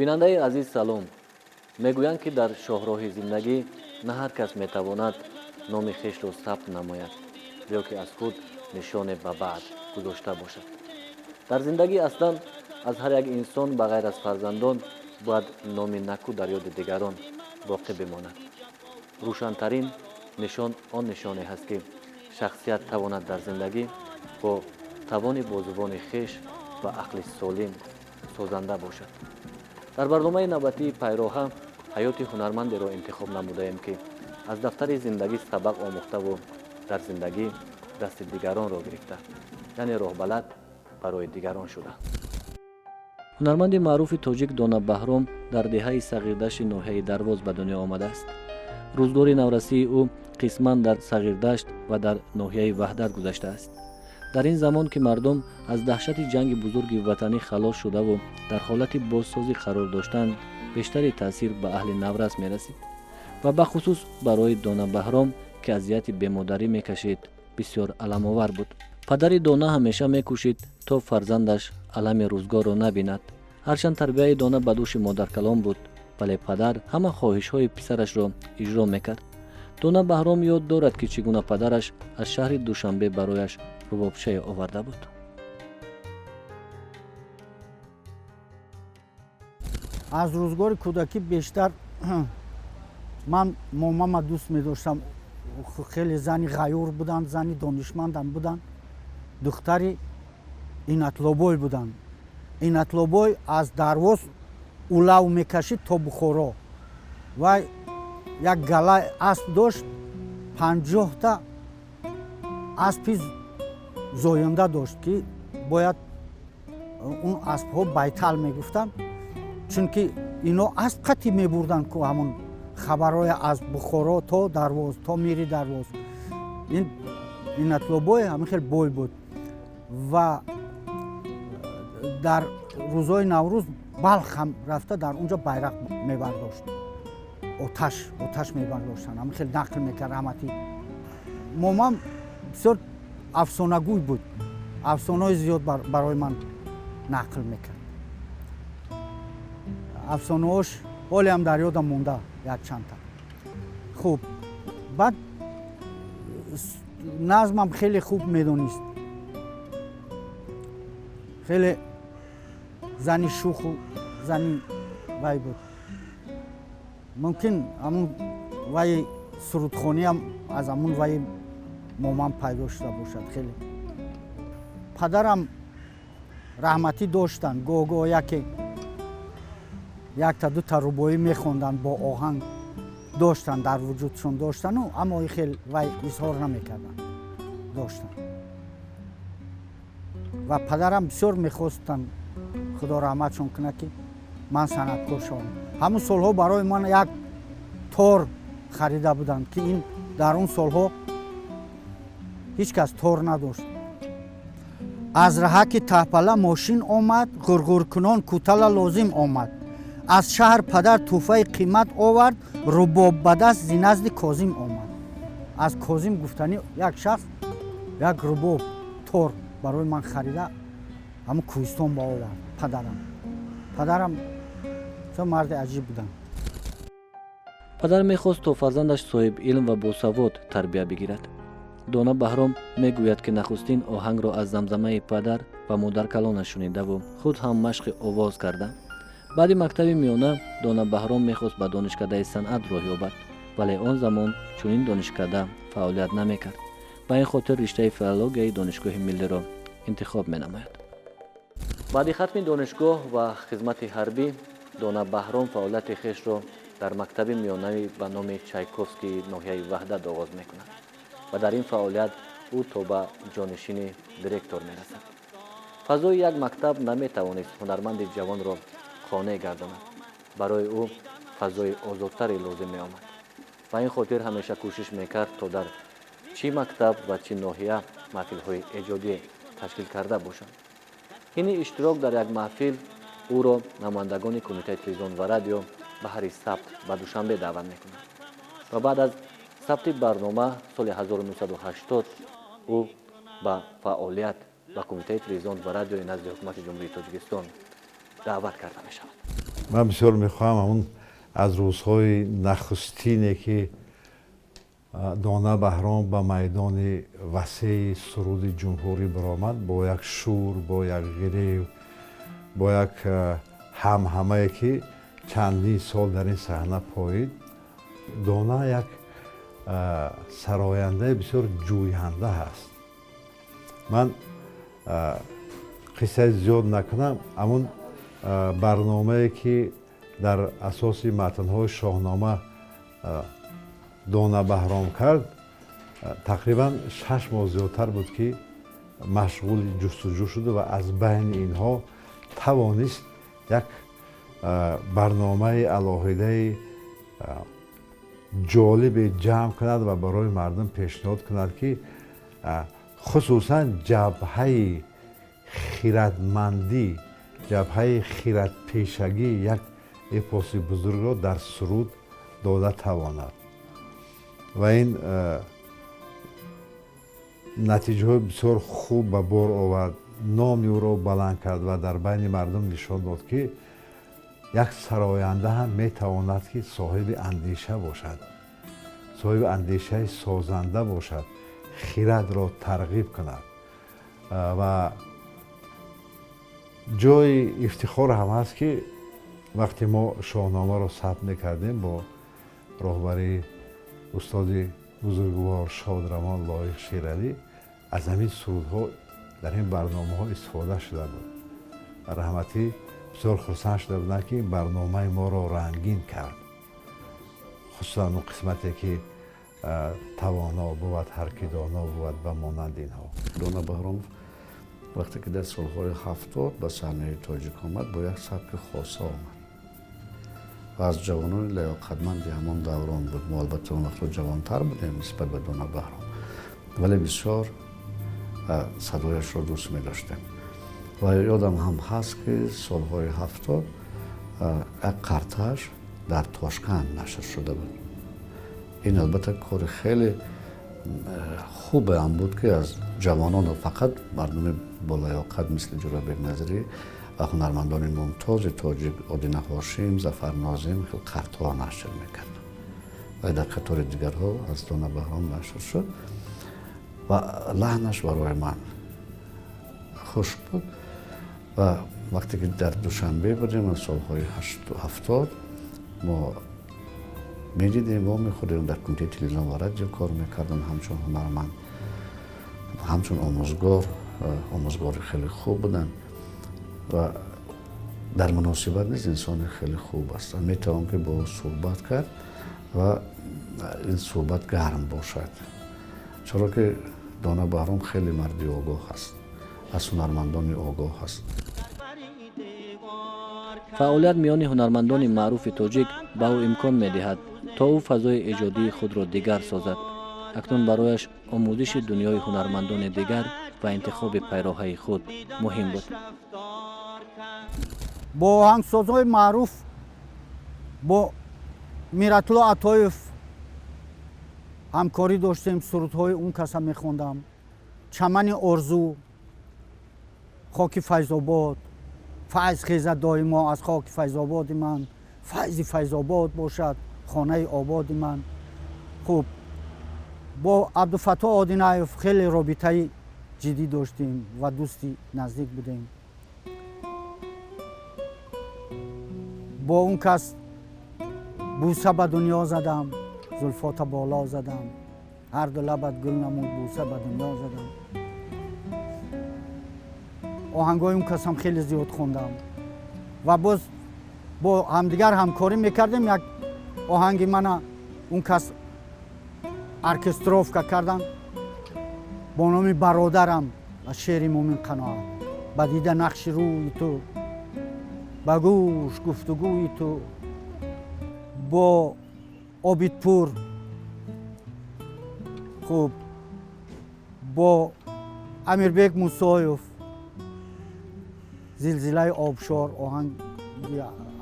бинандаи азиз салом. мегӯянд ки дар шоҳроҳи зиндагӣ на ҳар кас метавонад номи хешро сабт намояд ё ки аз худ нишоне ба баъд гузошта бошад. дар зиндагӣ аслан аз ҳар як инсон ба ғайр аз фарзандон бояд номи накӯ дар ёди дигарон боқӣ бимонад. рӯшантарин нишон он нишоне ҳаст ки шахсият тавонад дар зиндагӣ бо тавони бозубони хеш ва ақли солим созанда бошад. дар барномаи навбатии пайроҳа ҳаёти ҳунармандеро интихоб намудаем ки аз дафтари зиндагӣ сабақ омӯхтаву дар зиндагӣ дасти дигаронро гирифта, яъне роҳбалад барои дигарон шуда. ҳунарманди маъруфи тоҷик Дона Баҳром дар деҳаи Сағирдашти ноҳияи Дарвоз ба дунё омадааст. рӯзгори наврасии ӯ қисман дар Сағирдашт ва дар ноҳияи Ваҳдат гузаштааст. дар ин замон ки мардум аз даҳшати ҷанги бузурги ватанӣ халос шудаву дар ҳолати бозсозӣ қарор доштанд, бештари таъсир ба аҳли Наврас мерасид ва бахусус барои Дона Баҳром ки азияти бемодарӣ мекашид бисёр аламовар буд. падари Дона ҳамеша мекӯшид то фарзандаш алами рӯзгорро набинад. ҳарчанд тарбияи Дона ба дӯши модаркалон буд, вале падар ҳама хоҳишҳои писарашро иҷро мекард. Дона Баҳром ёд дорад ки чӣ гуна падараш аз шаҳри Душанбе барояш рубобчае оварда буд. аз рӯзгори кӯдакӣ бештар ман момама дӯст медоштам. хеле зани ғайюр буданд, зани донишмандам буданд. духтари Инатлобой буданд. Инатлобой аз Дарвоз улав мекашид то Бухоро. вай як гала асп дошт, 50 аспи зоянда дошт ки бояд он аспҳо байтал мегуфтанд, чунки ино асп қатӣ мебурданд ку ҳамон хабарҳоя аз Бухоро то Дарвоз, то мири Дарвоз. ин Инатлобой ҳамин хел бой буд ва дар рӯзҳои Наврӯз Балх ҳам рафта дар онҷо байрақ мебардошт, оташ мебардоштанд, ҳамин хел нақл мекард раҳматӣ. момам бисёр афсонагӯй буд, афсонаҳои зиёд барои ман нақл мекард. афсонаҳош ҳолеам дар ёдам монда якчандта. хуб, баъд назмам хеле хуб медонист. хеле зани шуху зани вай буд. мумкин ҳамун ваи сурудхониам аз ҳамун ваи момам пайдо шуда бошад. хеле падарам раҳматӣ доштанд, гоҳ-гоҳ якта дута рубоӣ мехонданд, бо оҳанг доштанд, дар вуҷудшон доштану аммо хел вай изҳор намекарданд, доштанд. ва падарам бисёр мехостанд худо раҳматшон кунад ки ман санъаткор шавам. ҳамун солҳо барои ман як тор харида буданд ки ин дар он солҳо ҳеҷ кас тор надошт. аз раҳаки таҳпала мошин омад, ғурғуркунон кӯтала лозим омад. аз шаҳр падар тӯҳфаи қимат овард, рубоб ба даст зи назди Козим омад. аз Козим гуфтани як шахс як рубоб тор барои ман харида ҳамун кӯҳистон ба овард. падарам чо марди аҷиб буданд. падар мехост то фарзандаш соҳиб илм ва босавод тарбия бигирад. Дона Баҳром мегӯяд ки нахустин оҳангро аз замзамаи падар ва модаркалонаш шунидаву худ ҳам машқи овоз карда. баъди мактаби миёна Дона Баҳром мехост ба донишкадаи санъат роҳ ёбад, вале он замон чунин донишкада фаъолият намекард. ба ин хотир риштаи филологияи донишгоҳи миллиро интихоб менамояд. баъди хатми донишгоҳ ва хизмати ҳарбӣ Дона Баҳром фаъолияти хешро дар мактаби миёнавӣ ба номи Чайковскии ноҳияи Ваҳдат оғоз мекунад ва дар ин фаъолият ӯ то ба ҷонишини директор мерасад. фазои як мактаб наметавонист ҳунарманди ҷавонро қонеъ гардонад. барои ӯ фазои озодтаре лозим меомад. ба ин хотир ҳамеша кӯшиш мекард то дар чӣ мактаб ва чӣ ноҳия маҳфилҳои эҷодӣ ташкил карда бошанд. ини иштирок дар як маҳфил ӯро намояндагони Кумитаи телевизион ва радио баҳри сабт ба Душанбе даъват мекунанд ва баъд аз сабти барнома соли 1980 ӯ ба фаъолият ба Кумитаи телевизион ва радиои назди ҳукумати ҷумҳурии Тоҷикистон даъват карда мешавад. من بسیار میخواهم اون از روزهای نخستینه که دانا بهرام به میدان وسیع سرود جمهوری برآمد با یک شور، با یک گریه، با یک همهمه که چندین سال در این صحنه پایید. دانا یک سراینده بسیار جوینده هست. من قصه زیاد نکنم، امون برنامه که در اساس متن‌های شاهنامه دانا بهرام کرد تقریبا 6 ماه زیادتر بود که مشغول جستجو شده و از بین اینها توانست یک برنامه علاهیده جالب جمع کند و برای مردم پیشنهاد کند که خصوصا جبهه خیرتمندی، جبهه خیرتپیشگی یک اپوس بزرگ را در سرود داده تواند و این نتیجه های بسیار خوب به بار آورد. نامی او را بلند کرد و در بین مردم نشان داد که یک سراینده هم میتواند که صاحب اندیشه باشد، صاحب اندیشه سازنده باشد، خیرت را ترغیب کند و جای افتخار هم هست که وقتی ما شاهنامه را ثبت میکردیم با راهبری استاد بزرگوار شادرمان لایق شیرعلی، از همین سرودها در این برنامه ها استفاده شده بود. رحمتی بسیار خرسند شده بودند که این برنامه ما را رنگین کرد، خصوصا اون قسمتی که توانا بود، هر کی دانا بود و مانند اینها. دانا بهرام وقتی که در سالهای 70 به صحنه تاجیک آمد با یک سبک خاص آمد و از جوانان لیاقتمند همان دوران بود. ما البته اون وقت جوانتر بودیم نسبت به دانا بهرام، ولی بسیار صدایش را دوست می داشتیم و یادم هم هست که سالهای 70 یک قرطش در تاشکند نشر شده بود. این البته کار خیلی خوب هم بود که از جوانان و فقط مردم با لیاقت مثل جورابک نظری و هنرمندان ممتاز تاجیک آدینه هاشم، ظفر ناظم که قرطها نشر میکرد و در قطار دیگرها از دانا بهرام نشر شد و لحنش برای من خوش بود و وقتی که در دوشنبه بودیم از سالهای 70 ما میدیدیم و میخوردیم در کمیته تلویزیون و رادیو کار میکردم همچون هنرمند، همچون آموزگار خیلی خوب بودن و در مناسبت نیست انسان خیلی خوب است. میتوان که با صحبت کرد و این صحبت گرم باشد، چرا که دانا بهرام خیلی مردی آگاه است، از هنرمندان آگاه است. فعالیت میان هنرمندان معروف تاجیک به او امکان می‌دهد تا او فضای ایجادی خود را دیگر سازد. اکنون برایش آموزش دنیای هنرمندان دیگر و انتخاب پیراهای خود مهم بود. با آهنگسازهای معروف، با میرتلا عطایف همکاری داشتیم، سرودهای اون کسا میخوندم. چمن آرزو، خاک فیض‌آباد، فیض خیزد دایما از خاک فیض‌آباد من، فیض فیض‌آباد باشد خانه آباد من. خب با عبدالفتاح آدینه‌ایف خیلی رابطه جدی داشتیم و دوستی نزدیک بودیم. با اون کس بوسه به دنیا زدم، زلفات بالا زدم، هر دو لبت گل نمود بوسه به دنیا زدم. آهنگای اون کس هم خیلی زیاد خوندم و باز با همدیگر همکاری میکردیم. یک آهنگ من اون کس ارکستروف کردن با نام برادرم و شعر مومن قناعت. به دیده نقش روی تو، به گوش گفتگوی تو، با عابد پور، خب با امیربک موسایف، زلزله آبشار آهنگ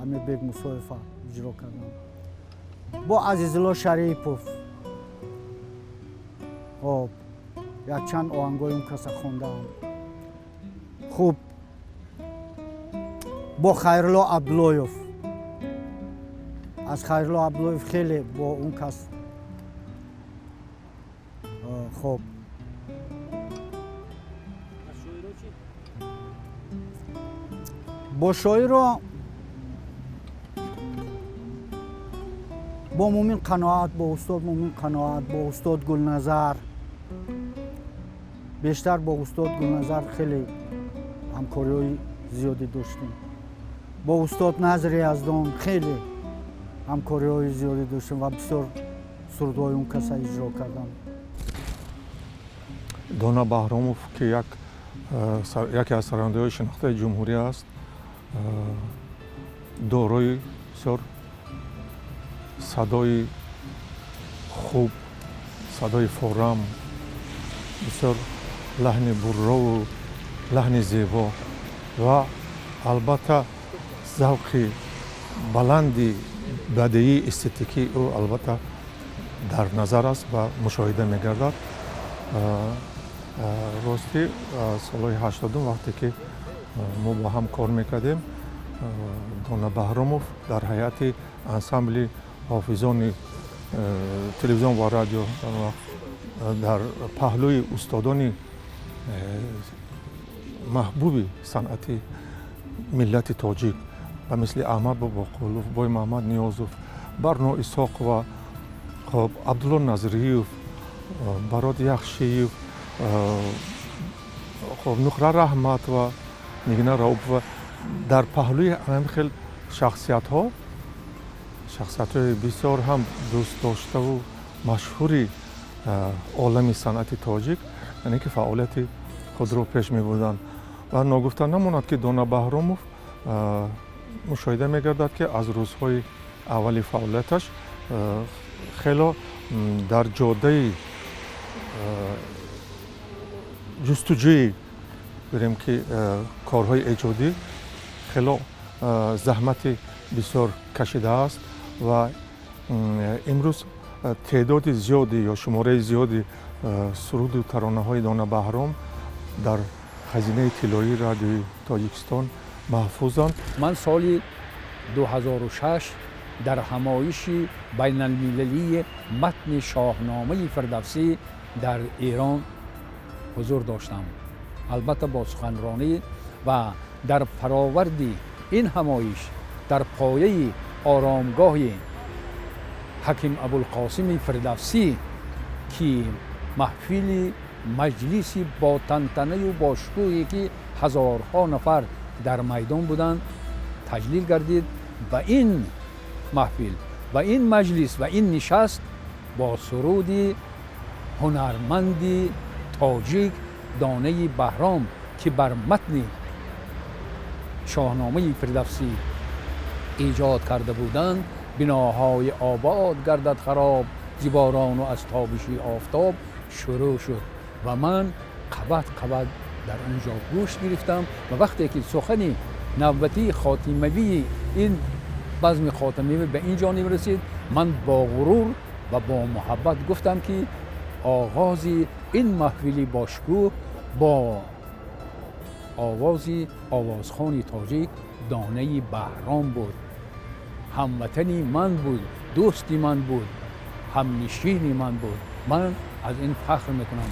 امیربک موسایف اجرا کردم. با عزیزالله شریفوف خب یک چند آهنگای اون کسا خوندم. خب با خیرالله عبداللهیف از خیرالله عبداللهیف خیلی با اون کس خوب. با شاعر را با مومن قناعت، با استاد مومن قناعت، با استاد گلنظر، بیشتر با استاد گلنظر خیلی همکاری زیادی داشتیم. با استاد نظر یزدان خیلی همکاری زیادی داشتیم و بسیار سرودهای اون کسا اجرا کردم. دونا بهراموف که یکی از سرهنگ‌های شناخته جمهوری است، دارای بسیار صدای خوب، صدای فورم، بسیار لحن برا و لحن زیبا و البته ذوق بلندی بدیعی استتیکی او البته در نظر است و مشاهده می‌گردد. راستی سالهای 80 وقتی که ما با هم کار میکردیم، دونا بهراموف در هیئت انسامبل حافظان تلویزیون و رادیو در پهلوی استادان محبوب صنعتی ملت تاجیک و مثل احمد باباقلوف، بای محمد نیازوف، برنو اسحاق و خب عبدالله نظریوف، براد یخشیوف، خب نخره رحمت و نگینه رؤوف و در پهلوی همین خیلی شخصیت های بسیار هم دوست داشته و مشهوری عالم صنعت تاجیک، یعنی که فعالیت خود رو پیش می بردن و ناگفته نماند که دونا بهراموف مشاهده می گردد که از روزهای اولی فعالیتش خیلی در جاده جستجوی بریم که کارهای ایجادی خیلی زحمت بسیار کشیده است و امروز تعداد زیادی یا شماره زیادی سرود و ترانه های دونا بهرام در خزینه طلایی رادیوی تاجیکستان محفوظند. من سال 2006 در همایش بین المللی متن شاهنامه فردوسی در ایران حضور داشتم، البته با سخنرانی و در فراورد این همایش در پایه آرامگاه حکیم ابوالقاسم فردوسی که محفل مجلسی با تنتنه و با شکوهی که هزارها نفر در میدان بودند تجلیل گردید و این محفل و این مجلس و این نشست با سرود هنرمند تاجیک دانه بهرام که بر متن شاهنامه فردوسی ایجاد کرده بودند، بناهای آباد گردد خراب زیباران و از تابش آفتاب شروع شد و من قبط در اونجا گوش گرفتم و وقتی که سخن نوبتی خاتموی این بزم خاتمی به این جانب رسید، من با غرور و با محبت گفتم که آغاز این محفلی باشکوه با آوازخوان تاجیک دانه بهرام بود. هموطنی من بود، دوستی من بود، همنشینی من بود. من از این فخر میکنم.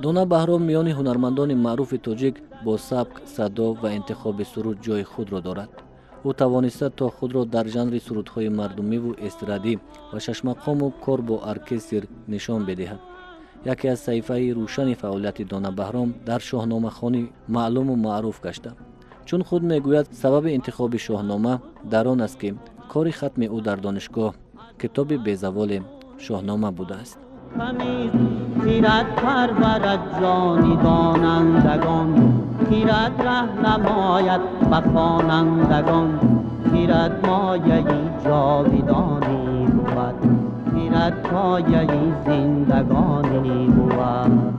دونا بهرام میان هنرمندان معروف تاجیک با سبک، صدا و انتخاب سرود جای خود را دارد. او توانسته تا خود را در ژانر سرودهای مردمی و استرادی و ششمقام و کار با ارکستر نشان بدهد. یکی از صحیفه روشن فعالیت دونا بهرام در شاهنامه خوانی معلوم و معروف گشته. چون خود میگوید سبب انتخاب شاهنامه در آن است که کار ختم او در دانشگاه کتاب بیزوال شاهنامه بوده است. خیرت پرورد جانی دانندگان، خیرت رهنماید به خوانندگان، خیرت مایه‌ای جاودانی بود، خیرت پایه‌ای زندگانی بود.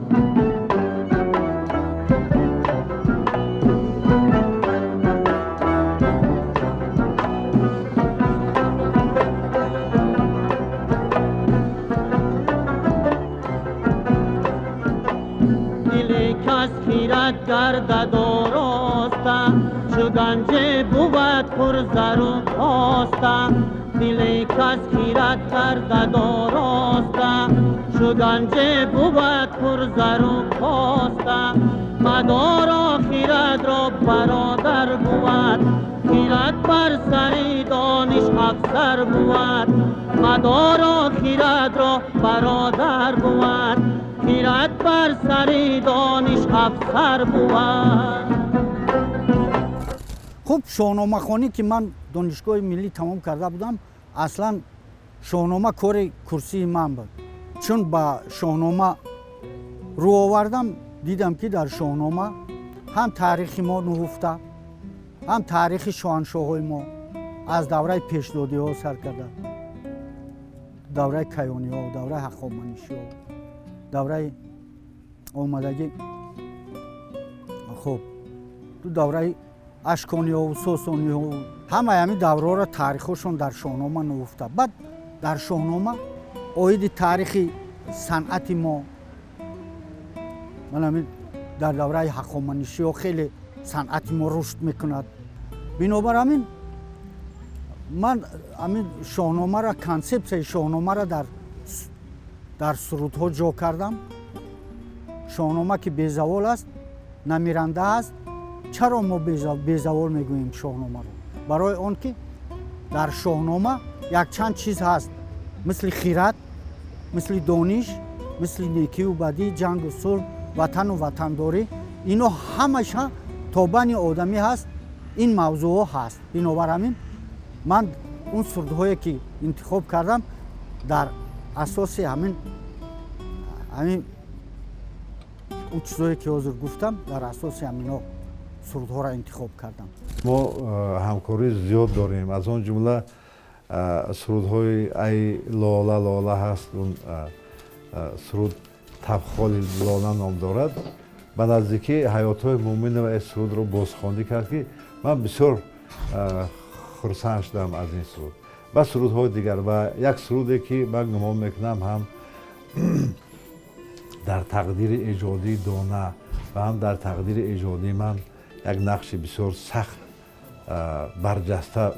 کس خیرت گردد آراسته چو گنج بود پرزر و خواسته دل کس خیرت گردد آراسته چو گنج بود پرزر و خواسته مدار آخرت را برادر بود خیرت بر سر دانش افسر بود مدار آخرت را برادر بود خیرت بر سر دانش افسر بود. خب شاهنامه خوانی که من دانشگاه ملی تمام کرده بودم اصلا شاهنامه کار کرسی من بود چون با شاهنامه رو آوردم دیدم که در شاهنامه هم تاریخ ما نهفته هم تاریخ شاهنشاه‌های ما از دوره پیشدادی ها سر کرده دوره کیانی ها دوره هخامنشی ها دوره آمدگی خب تو دوره اشکانی ها و ساسانی ها همه همین دوره را تاریخشون در شاهنامه نهفته بعد در شاهنامه آید تاریخ صنعت ما من همین در دوره هخامنشی ها خیلی صنعت ما رشد میکند بنابر همین من همین شاهنامه را کانسپت شاهنامه را در سرودها جا کردم شاهنامه که بیزوال است نمیرنده است چرا ما بیزوال میگوییم شاهنامه را برای آن که در شاهنامه یک چند چیز هست مثل خیرت مثل دانش مثل نیکی و بدی جنگ و صلح وطن و وطنداری اینا همش تابانی آدمی هست این موضوع هست بنابر همین من اون سرودهایی که انتخاب کردم در اساس همین اون چیزهایی که حاضر گفتم در اساس همینا سرودها را انتخاب کردم ما همکاری زیاد داریم از آن جمله سرودهای ای لاله لاله هست اون سرود تبخال لاله نام دارد به نزدیکی حیاتهای مومن و این سرود رو بازخوانی کرد که من بسیار خرسند شدم از این سرود و سرودهای دیگر و یک سرودی که من گمان میکنم هم در تقدیر ایجادی دانه و هم در تقدیر ایجادی من یک نقش بسیار سخت برجسته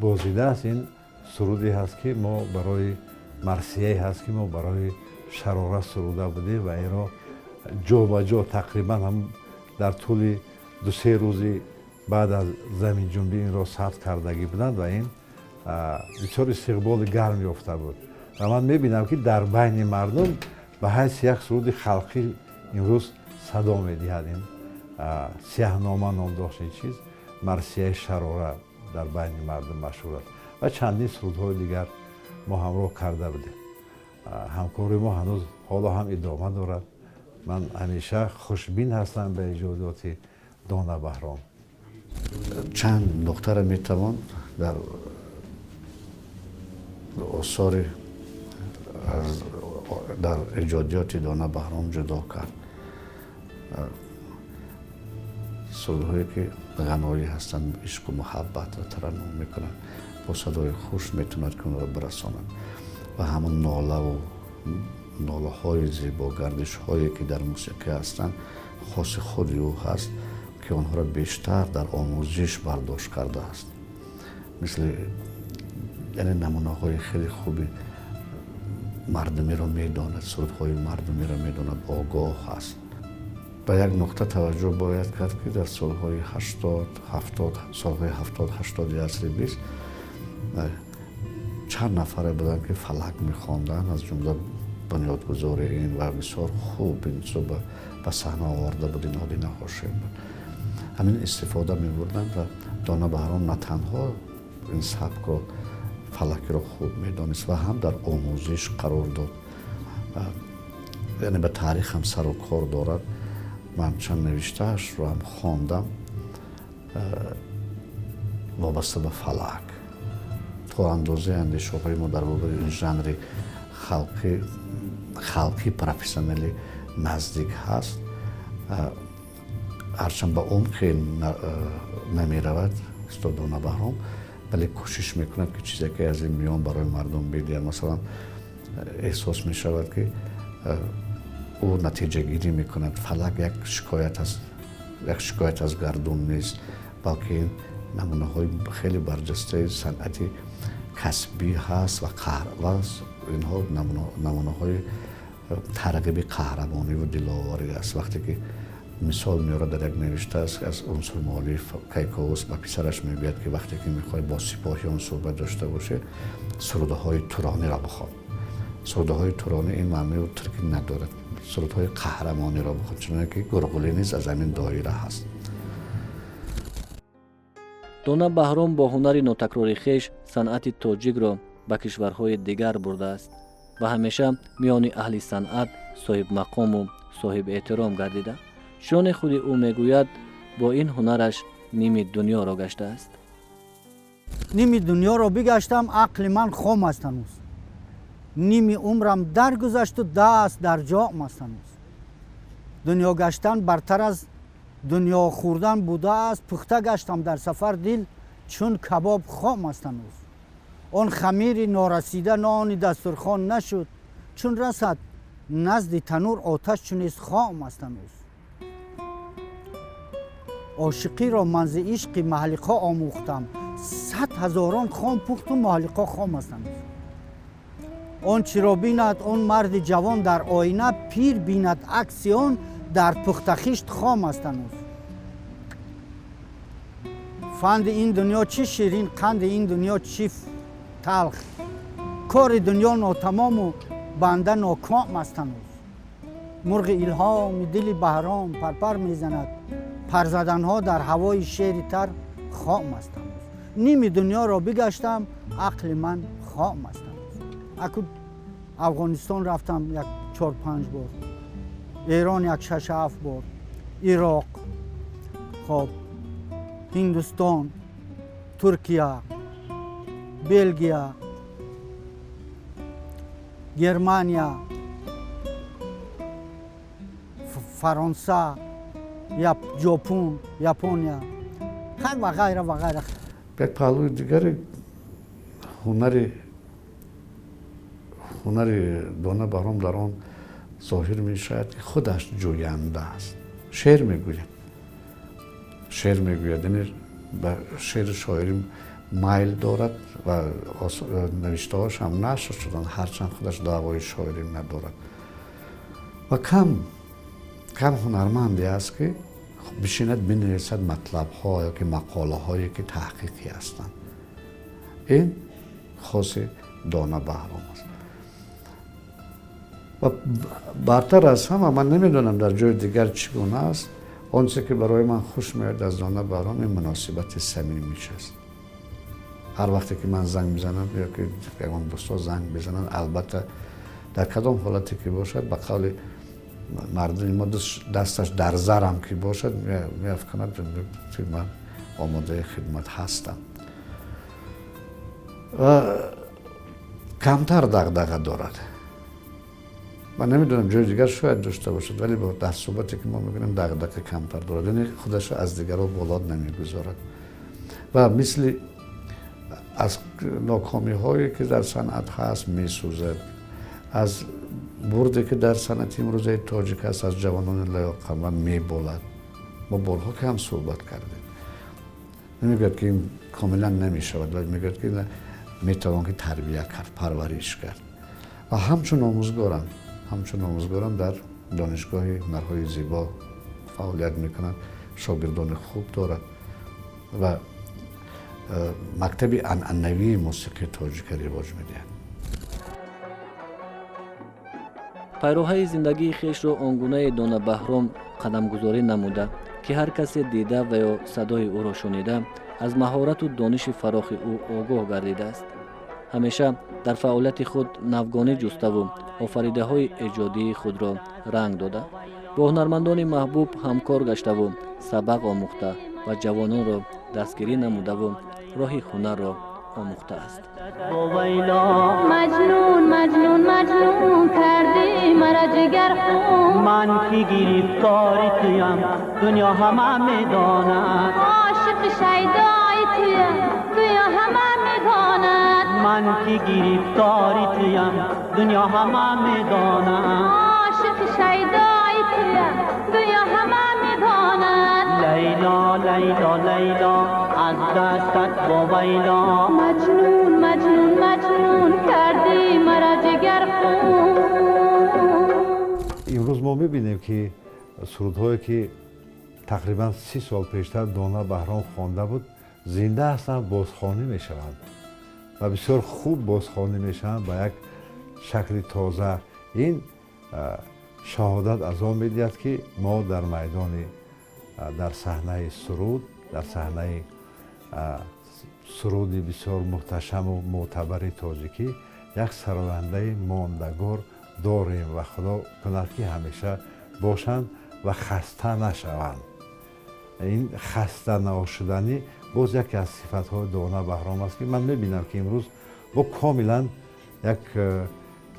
بازیده است این سرودی هست که ما برای مرثیه هست که ما برای شرارت سروده بودیم و این را جا به جا تقریبا هم در طول 2-3 روزی بعد از زمین جنبی این را ثبت کردگی بودند و این بسیار استقبال گرم یافته بود و من میبینم که در بین مردم به حیث یک سرود خلقی امروز صدا میدهد این سیاهنامه نام داشت این چیز مرثیه شرارت در بین مردم مشهور است و چندین سرودهای دیگر ما همراه کرده بودیم همکاری ما هنوز حالا هم ادامه دارد من همیشه خوشبین هستم به ایجادات دانه بهرام چند نقطه را میتوان در آثار در ایجادیات دانه بهرام جدا کرد سرودهایی که غنایی هستند عشق و محبت را ترنم میکنند با صدای خوش میتوند که اون را برسانند و همون ناله های زیبا گردش هایی که در موسیقی هستند خاص خودی او هست که آنها را بیشتر در آموزش برداشت کرده است مثل یعنی نمونه های خیلی خوبی مردمی را میداند سرودهای مردمی را میداند آگاه هست به یک نقطه توجه باید کرد که در سالهای 80 70 سالهای 70 80 عصر 20 چند نفره بودن که فلک میخواندن از جمله بنیادگذار این و بسیار خوب این رو به صحنه آورده بود این آدینه هاشم بود همین استفاده میبردن و دانه بهرام نه تنها این سبک رو فلکی رو خوب میدانست و هم در آموزش قرار داد یعنی به تاریخ هم سر و کار دارد من چند نوشتهش رو هم خواندم وابسته به فلک تا اندازه اندیشه های ما در باره این ژانر خلقی پروفسیونالی نزدیک هست هرچند به عمق نمی رود استاد دانه بهرام ولی کوشش میکند که چیزی که از این میان برای مردم بگوید مثلا احساس می شود که او نتیجه گیری میکند. فلک یک شکایت از گردون نیست، بلکه این نمونه های خیلی برجسته صنعتی کسبی هست و اینها نمونه های ترغیب قهرمانی و دلاوری است. وقتی که مثال میاره در یک نوشته است از عنصر مالی کیکاووس و پسرش میگوید که وقتی که میخواد با سپاهیان صحبت داشته باشه سروده های تورانی را بخوان. سروده های تورانی این معنی و ترکی ندارد، سروده های قهرمانی را بخوان، چون که گرگولی نیز از همین دایره هست. دانا بهرام با هنر نوتکراری خویش صنعت تاجیک را به کشورهای دیگر برده است و همیشه میان اهل صنعت صاحب مقام و صاحب احترام گردیده. شان خود او میگوید با این هنرش نیم دنیا را گشته است. نیم دنیا را بگشتم، عقل من خام است هنوز. نیم عمرم درگذشت و دست در جام است هنوز. دنیا گشتن برتر از دنیا خوردن بوده است. پخته گشتم در سفر دل چون کباب خام است هنوز. آن خمیر نارسیده نان دسترخوان نشد، چون رسد نزد تنور آتش چونیست خام است هنوز. عاشقی را من ز عشق محلقا آموختم، 100,000 خام پخت و محلقا خام است هنوز. آن چی را بیند آن مرد جوان در آینه، پیر بیند عکس آن در پخت خشت خام است هنوز. فند این دنیا چی شیرین، قند این دنیا چی تلخ. کار دنیا ناتمام و بنده ناکام است هنوز. مرغ الهام دل بهرام پرپر میزند، پرزدنها در هوای شعر تر خام است هنوز. نیم دنیا را بگشتم، عقل من خام است هنوز. اکنون افغانستان رفتم یک 4-5 بار، ایران یک 6-7 بار، عراق، خب هندوستان، ترکیه، بلژیک، گرمانیا، فرانسه، ژاپن، ژاپنیا و غیره و غیره. یک پهلوی دیگر هنر دانا بهرام در آن ظاهر می شود که خودش جوینده است. شعر میگوید، یعنی به شعر شاعری مایل دارد و نوشته هاش هم نشر شدن، هرچند خودش دعوای شاعری ندارد و کم هنرمندی است که بشیند بنویسد مطلب ها یا که مقاله هایی که تحقیقی هستند. این خاص دانا بهرام است و برتر از همه من نمیدونم در جای دیگر چگونه است. آنچه که برای من خوش میاد از دانا بهرام این مناسبت صمیمیش است. هر وقتی که من زنگ میزنم یا که یگان دوستا زنگ بزنن، البته در کدام حالتی که باشد، به قول مردم ما دستش در زرم که باشد میافکند که من آماده خدمت هستم و کمتر دغدغه دارد. من نمیدونم جای دیگر شاید داشته باشد، ولی در صحبتی که ما میبینیم دغدغه کمتر دارد، یعنی خودش از دیگرها بالا نمیگذارد و مثل از ناکامی هایی که در صنعت هست میسوزد، از بردی که در صنعت امروزه تاجیک هست از جوانان لیاقتمند میبالد. ما بارها که هم صحبت کردیم، نمیگوید که این کاملا نمیشود، ولی میگوید که میتوان که تربیت کرد، پرورش کرد و همچون آموزگارم در دانشگاه هنرهای زیبا فعالیت میکنند، شاگردان خوب دارد و مکتب عنعنوی موسیقی تاجیک رواج میدهد. پیروهای زندگی خیش را آنگونه دانا بهرام قدمگذاری نموده که هر کسی دیده و یا صدای او را شنیده از مهارت و دانش فراخ او آگاه گردیده است. همیشه در فعالیت خود نوگانی جسته و آفریده های ایجادی خود را رنگ داده، با هنرمندان محبوب همکار گشته و سبق آموخته و جوانان را دستگیری نموده و راه هنر را آموخته است. مجنون مجنون مجنون کردی مرا جگر خون، من که گرفتاری تویم دنیا همه میداند، عاشق شیدای تویم دنیا همه میداند، من که گرفتاری تویم دنیا همه میداند، عاشق شیدای لیلا از دستت با ویلا مجنون مجنون مجنون کردی مرا جگر خون. امروز ما میبینیم که سرودهایی که تقریبا 30 سال پیشتر دونا بهرام خوانده بود زنده هستند، بازخوانی میشوند و بسیار خوب بازخوانی میشوند با یک شکل تازه. این شهادت از آن میدهد که ما در میدان در صحنه سرود، در صحنه سرود بسیار محتشم و معتبر تاجیکی یک سراینده ماندگار داریم و خدا کند که همیشه باشند و خسته نشوند. این خسته نشدنی باز یکی از صفت‌های دانا بهرام است که من می‌بینم که امروز با کاملا یک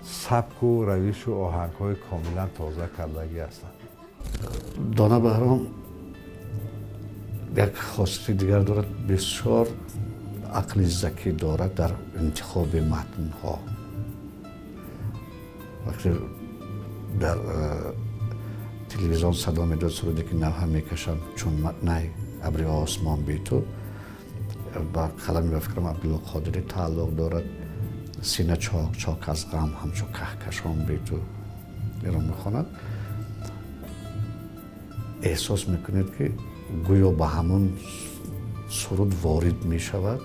سبک و روش و آهنگ‌های کاملا تازه کردگی هستند. دانا بهرام یک خاصیت دیگر دارد، بسیار عقل ذکی دارد در انتخاب متن‌ها. وقتی در تلویزیون صدا میداد سرودی که نوحه میکشم چون نه ابری آسمان بی تو با قلمی به فکرم عبدالقادری تعلق دارد. سینه چاک چاک از غم همچو کهکشان بی تو ایران میخواند. احساس میکنید که گویا به همون سرود وارد میشود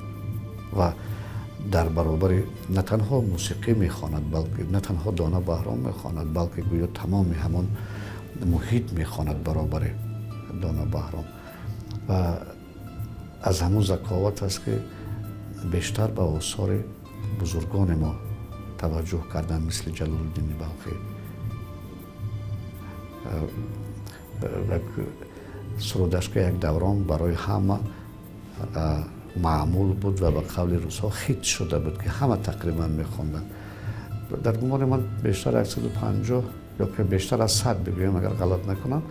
و در برابر نه تنها موسیقی میخواند، بلکه نه تنها دانا بهرام میخواند، بلکه گویا تمام همون محیط میخواند برابر دانا بهرام. و از همون ذکاوت است که بیشتر به آثار بزرگان ما توجه کردن، مثل جلال الدین بلخی. سرودش که یک دوران برای همه معمول بود و به قول روس‌ها خیت شده بود که همه تقریبا میخوندن. در گمان من بیشتر 150 یا که بیشتر از 100 بگویم اگر غلط نکنم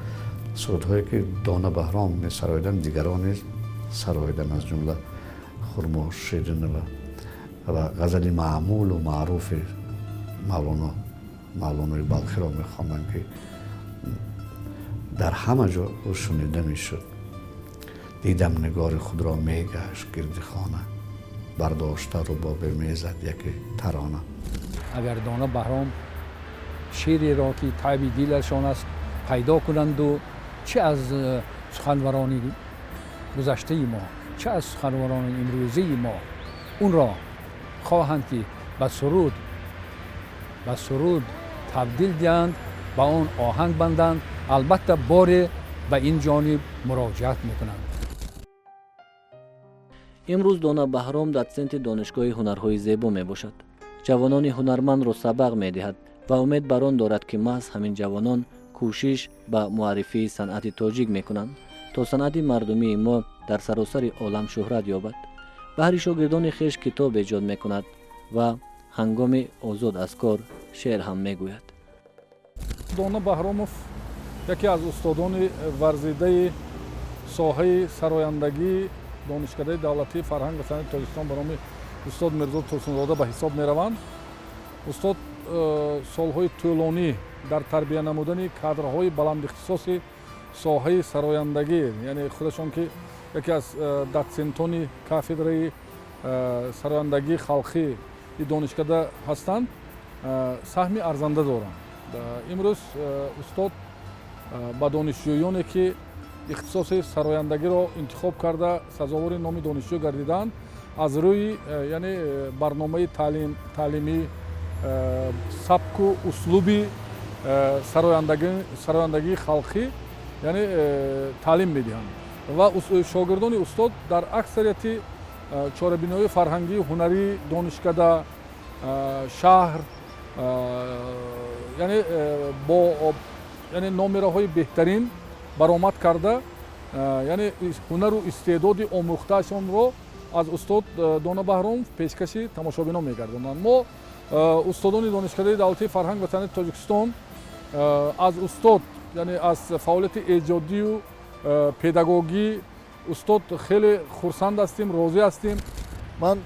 سرودهایی که دانا بهرام می سراییدن دیگران نیز سراییدن، از جمله خرما شیرین و غزل معمول و معروف مولانا بلخی را میخواندن که در همه جا او شنیده میشد. دیدم نگار خود را میگشت گرد خانه، برداشته رو با به میزد یکی ترانه. اگر دانا بهرام شعری را که طبع دیلشان است پیدا کنند و چه از سخنوران گذشته ما چه از سخنوران امروزی ما اون را خواهند که به سرود تبدیل دهند، با اون آهنگ بندند، البته بار به این جانب مراجعت میکنند. امروز دانا بهرام دوسنت دانشگاه هنرهای زیبا می باشد. جوانان هنرمند را سبق می دهد و امید بر آن دارد که محض همین جوانان کوشش به معرفی صنعت تاجیک می کنند تا صنعت مردمی ما در سراسر عالم شهرت یابد. بهر شاگردان خویش کتاب ایجاد می کند و هنگام آزاد از کار شعر هم می گوید. دانا بهرامов یکی از استادان ورزیده ساحه سرایندگی دانشکده دولتی فرهنگ و صنعت تاجیکستان به نام استاد میرزا турсунзода به حساب میروند. استاد سالهای طولانی در تربیت نمودن کادرهای بلند اختصاصی ساحه سرایندگی، یعنی خودشون که یکی از دوسنتان کافدرای سرایندگی خلقی دانشکده هستند، سهم ارزنده دارند. امروز استاد با دانشجویانی که اختصاص سرایندگی را انتخاب کرده سزاوار نام دانشجو گردیدند، از روی یعنی برنامه تعلیمی سبک و اسلوبی سرایندگی خلقی یعنی تعلیم میدهند و شاگردان استاد در اکثریت چاره‌بینایی فرهنگی، هنری، دانشکده، شهر یعنی با یعنی نمره‌های بهترین برآمد کرده، یعنی هنر و استعداد آموخته‌شان را از استاد دانا بهرام پیشکشی تماشابینان می‌گردانند. ما استادان دانشکده دولتی فرهنگ و صنعت تاجیکستان از استاد یعنی از فعالیت ایجادی و پداگوژی استاد خیلی خرسند هستیم، راضی هستیم. من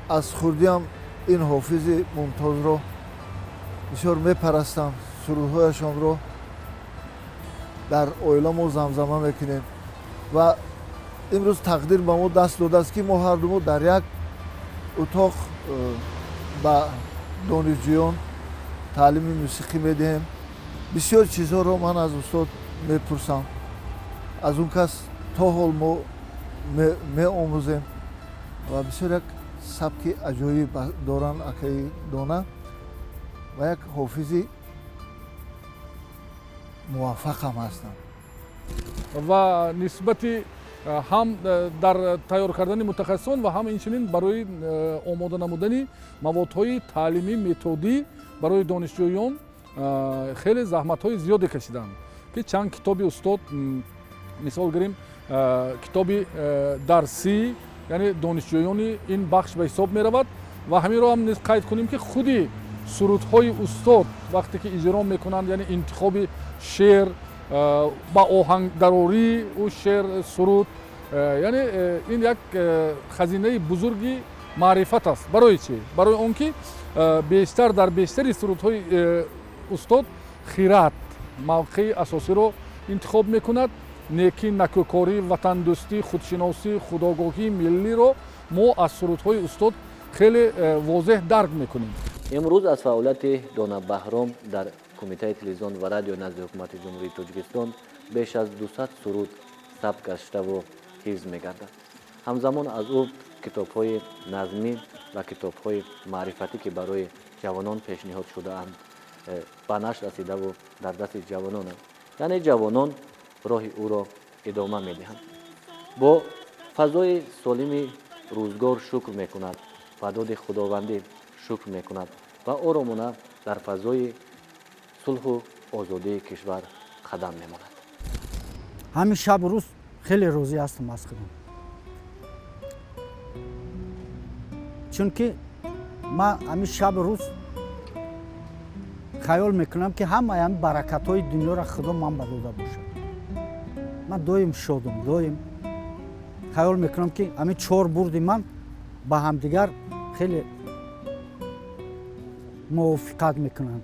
از خردیم این حافظ ممتاز را بسیار میپرستم. سرودهایشان را در اویلا ما زمزمه میکنیم و имрӯз тақдир ба мо даст додааст ки мо ҳардумо дар як утоқ ба донишҷӯён таълими мусиқӣ медиҳем. бисёр чизҳоро ман аз устод мепурсам, аз он кас то ҳол мо меомӯзем ва бисёр як сабки аҷоиб доранд акаи дона ва як ҳофизи муваффақ ҳам ҳастанд. ва нисбати ҳам дар тайёр кардани мутахассисон ва ҳам инчунин барои омода намудани маводҳои таълимӣ методӣ барои донишҷӯён хеле заҳматҳои зиёде кашиданд ки чанд китоби устод мисол гирем китоби дарсӣ яъне донишҷӯёни ин бахш ба ҳисоб меравад ва ҳаминро ҳам низ қайд кунем ки худи сурудҳои устод вақте ки иҷро мекунанд яъне интихоби шеър ба оҳангдарорӣ ӯ шеър суруд яъне ин як хазинаи бузурги маърифат аст. барои чӣ? барои он ки бештар дар бештари сурудҳои устод хират мавқеи асосиро интихоб мекунад. некӣ накӯкорӣ ватандӯстӣ худшиносӣ худогоҳии миллиро мо аз сурудҳои устод хеле возеҳ дарк мекунем. имрӯз аз фаъолияти Дона Баҳром дар Кумитаи телевизион ва радио назди ҳукумати ҷумҳурии Тоҷикистон беш аз 200 суруд сабт гаштаву ҳифз мегардад. ҳамзамон аз ӯ китобҳои назмӣ ва китобҳои маърифатӣ ки барои ҷавонон пешниҳод шудаанд ба нашр расидаву дар дасти ҷавононанд, яъне ҷавонон роҳи ӯро идома медиҳанд. бо фазои солими рӯзгор шукр мекунад, ба доди худовандӣ шукр мекунад ва оромона дар фазои сулҳу озодии кишвар қадам мемонад. ҳамин шабу рӯз хеле розӣ ҳастам аз худам, чунки ман ҳамин шабу рӯз хаёл мекунам ки ҳамаи ҳамин баракатҳои дунёро худо ман ба дода бошад. ман доим шодам, доим хаёл мекунам ки ҳамин 4 бурди ман ба ҳамдигар хеле мувофиқат мекунанд.